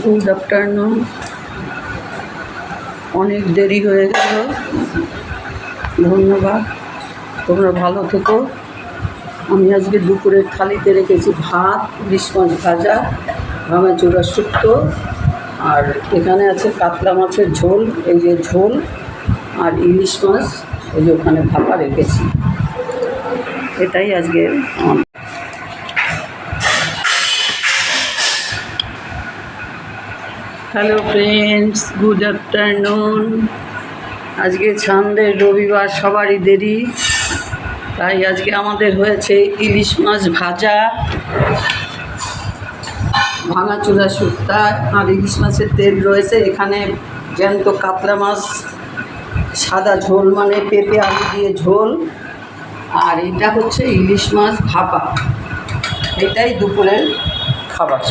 Good afternoon. অনেক দেরি হয়ে গেল, ধন্যবাদ, তোমরা ভালো থেকো। আমি আজকে দুপুরের থালিতে রেখেছি ভাত, ইলিশ মাছ ভাজা, ভাঙাচোরা শুক্তো, আর এখানে আছে কাতলা মাছের ঝোল, এই যে ঝোল, আর ইলিশ মাছ এই যে ওখানে ভাপা রেখেছি। এটাই আজকে আমার। Hello friends, good afternoon. আজকে সানডে, রবিবার, সবারই দেরি, তাই আজকে আমাদের হয়েছে ইলিশ মাছ ভাজা, ভাঙাচোরা শুক্তা, আর ইলিশ মাছের তেল রয়েছে। এখানে জ্যান্ত কাতলা মাছ সাদা ঝোল, মানে পেঁপে আলু দিয়ে ঝোল, আর এটা হচ্ছে ইলিশ মাছ ভাপা। এটাই দুপুরের খাবার।